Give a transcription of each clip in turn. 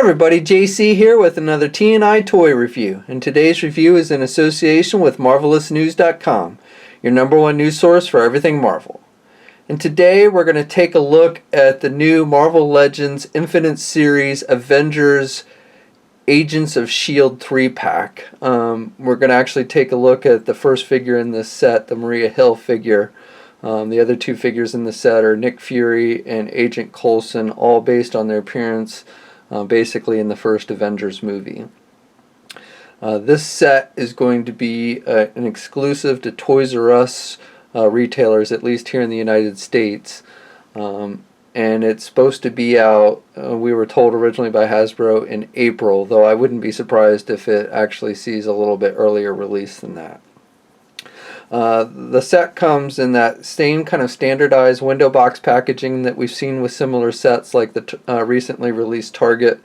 everybody, JC here with another T&I toy review, and today's review is in association with MarvelousNews.com, your #1 news source for everything Marvel. And today we're going to take a look at the new Marvel Legends Infinite Series Avengers Agents of S.H.I.E.L.D. 3-pack. We're going to actually take a look at the first figure in this set, the Maria Hill figure. The other two figures in the set are Nick Fury and Agent Coulson, all based on their appearance basically in the first Avengers movie. This set is going to be an exclusive to Toys R Us retailers, at least here in the United States. And it's supposed to be out, we were told originally by Hasbro, in April, though I wouldn't be surprised if it actually sees a little bit earlier release than that. The set comes in that same kind of standardized window box packaging that we've seen with similar sets, like the recently released Target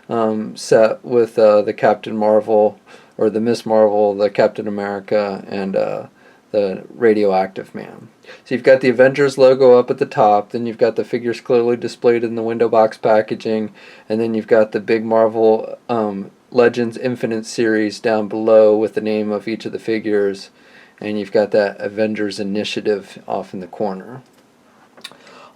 set with the Captain Marvel, or the Miss Marvel, the Captain America, and the Radioactive Man. So you've got the Avengers logo up at the top, then you've got the figures clearly displayed in the window box packaging, and then you've got the big Marvel Legends Infinite Series down below with the name of each of the figures. And you've got that Avengers Initiative off in the corner.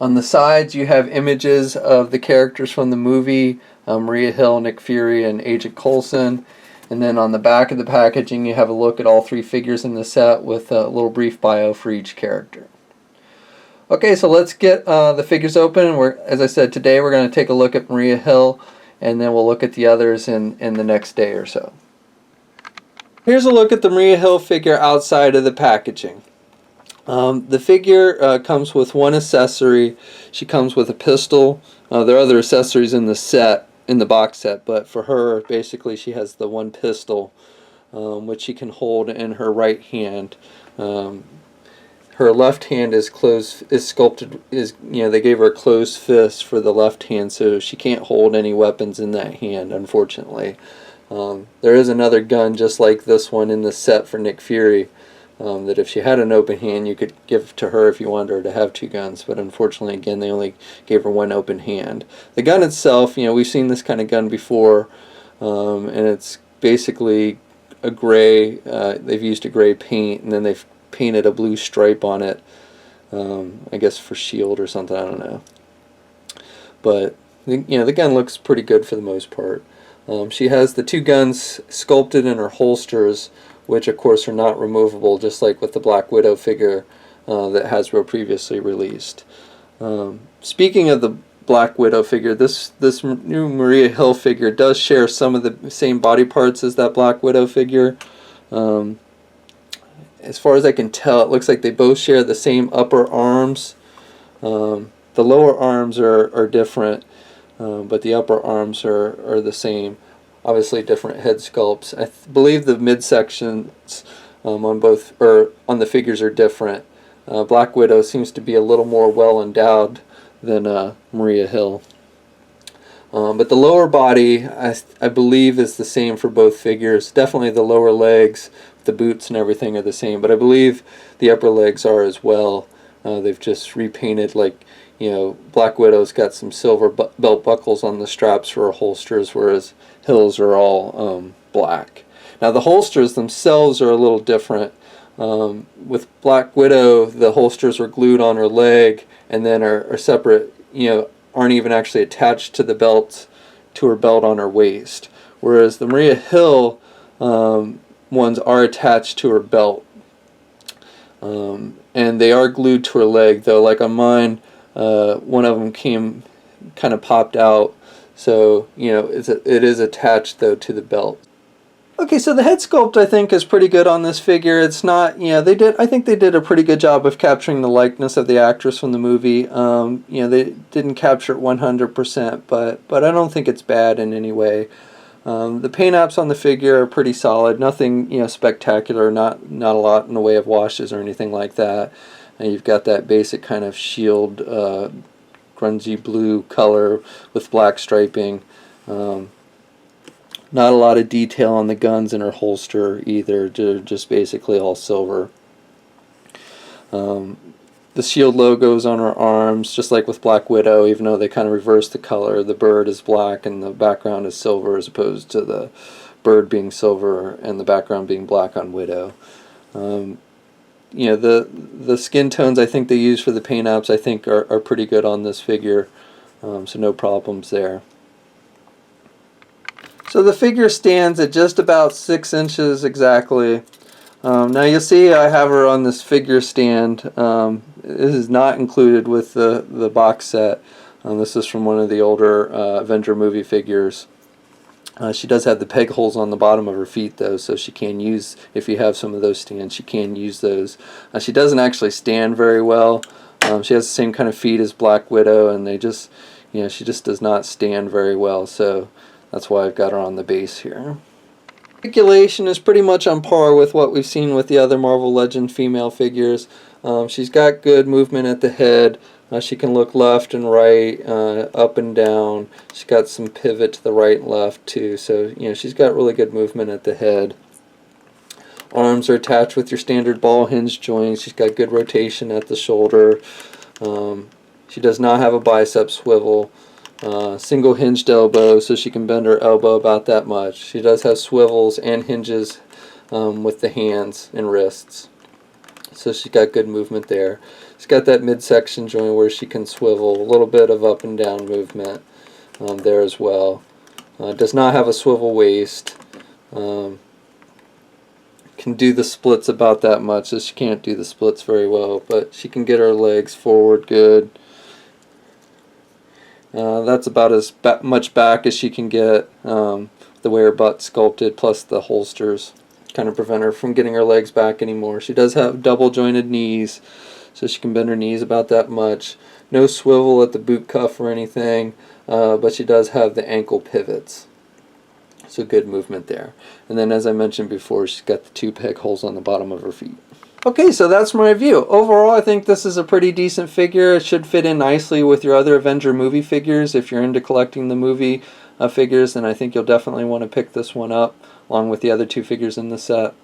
On the sides you have images of the characters from the movie, Maria Hill, Nick Fury, and Agent Coulson. And then on the back of the packaging you have a look at all three figures in the set with a little brief bio for each character. Okay, so let's get the figures open. As I said, today we're going to take a look at Maria Hill, and then we'll look at the others in the next day or so. Here's a look at the Maria Hill figure outside of the packaging. The figure comes with one accessory. She comes with a pistol. There are other accessories in the set, in the box set, but for her, basically, she has the one pistol, which she can hold in her right hand. Her left hand is sculpted. They gave her a closed fist for the left hand, so she can't hold any weapons in that hand, unfortunately. There is another gun just like this one in the set for Nick Fury, that if she had an open hand you could give to her if you wanted her to have two guns, but unfortunately again they only gave her one open hand. The gun itself, we've seen this kind of gun before, and it's basically a gray, they've used a gray paint and then they've painted a blue stripe on it, I guess for S.H.I.E.L.D. or something, I don't know. But the gun looks pretty good for the most part. She has the two guns sculpted in her holsters, which of course are not removable, just like with the Black Widow figure that Hasbro previously released. Speaking of the Black Widow figure, this new Maria Hill figure does share some of the same body parts as that Black Widow figure. As far as I can tell, it looks like they both share the same upper arms. The lower arms are different. But the upper arms are the same. Obviously different head sculpts. I believe the midsections on the figures are different. Black Widow seems to be a little more well endowed than Maria Hill. But the lower body I believe is the same for both figures. Definitely the lower legs, the boots and everything are the same, but I believe the upper legs are as well. They've just repainted, like, Black Widow's got some silver belt buckles on the straps for her holsters, whereas Hill's are all black. Now the holsters themselves are a little different. With Black Widow, the holsters are glued on her leg and then are separate, aren't even actually attached to the belt, to her belt on her waist. Whereas the Maria Hill ones are attached to her belt. And they are glued to her leg, though. Like on mine, one of them kind of popped out, so it is attached though to the belt. Okay, so the head sculpt I think is pretty good on this figure. It's not, I think they did a pretty good job of capturing the likeness of the actress from the movie. They didn't capture it 100%, but I don't think it's bad in any way. The paint apps on the figure are pretty solid. Nothing spectacular. Not a lot in the way of washes or anything like that. And you've got that basic kind of S.H.I.E.L.D. Grungy blue color with black striping. Not a lot of detail on the guns in her holster either. They're just basically all silver. The the S.H.I.E.L.D. logos on her arms, just like with Black Widow, even though they kind of reverse the color. The bird is black and the background is silver, as opposed to the bird being silver and the background being black on Widow. You know, the skin tones I think they use for the paint apps I think are pretty good on this figure, so no problems there. So the figure stands at just about 6 inches exactly. Now you'll see I have her on this figure stand. This is not included with the box set. This is from one of the older Avenger movie figures. She does have the peg holes on the bottom of her feet though, so she can use, if you have some of those stands, she can use those. She doesn't actually stand very well. She has the same kind of feet as Black Widow, and they just, you know, she just does not stand very well, so that's why I've got her on the base here. Articulation is pretty much on par with what we've seen with the other Marvel Legend female figures. She's got good movement at the head. She can look left and right, up and down. She's got some pivot to the right and left too, so you know she's got really good movement at the head. Arms are attached with your standard ball hinge joints. She's got good rotation at the shoulder. She does not have a bicep swivel. Single hinged elbow, so she can bend her elbow about that much. She does have swivels and hinges with the hands and wrists, so she's got good movement there. She's got that midsection joint where she can swivel, a little bit of up and down movement there as well. Does not have a swivel waist. Can do the splits about that much, so she can't do the splits very well, but she can get her legs forward good. That's about as much back as she can get, the way her butt's sculpted, plus the holsters kind of prevent her from getting her legs back anymore. She does have double jointed knees, so she can bend her knees about that much. No swivel at the boot cuff or anything, but she does have the ankle pivots, so good movement there. And then, as I mentioned before, she's got the 2 peg holes on the bottom of her feet. Okay, so that's my review. Overall, I think this is a pretty decent figure. It should fit in nicely with your other Avenger movie figures. If you're into collecting the movie figures, then I think you'll definitely want to pick this one up, along with the other 2 figures in the set.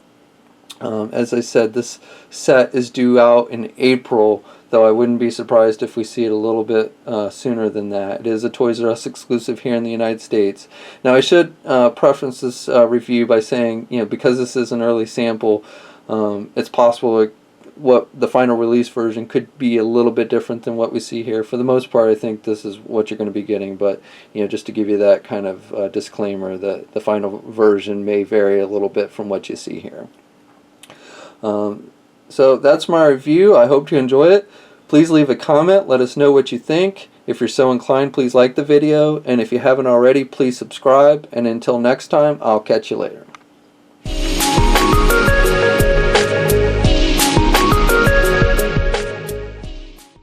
As I said, this set is due out in April, though I wouldn't be surprised if we see it a little bit sooner than that. It is a Toys R Us exclusive here in the United States. Now, I should preference this review by saying, you know, because this is an early sample, it's possible what the final release version could be a little bit different than what we see here. For the most part, I think this is what you're going to be getting, but you know, just to give you that kind of disclaimer that the final version may vary a little bit from what you see here. So that's my review. I hope you enjoy it. Please leave a comment. Let us know what you think. If you're so inclined, please like the video. And if you haven't already, please subscribe. And until next time, I'll catch you later.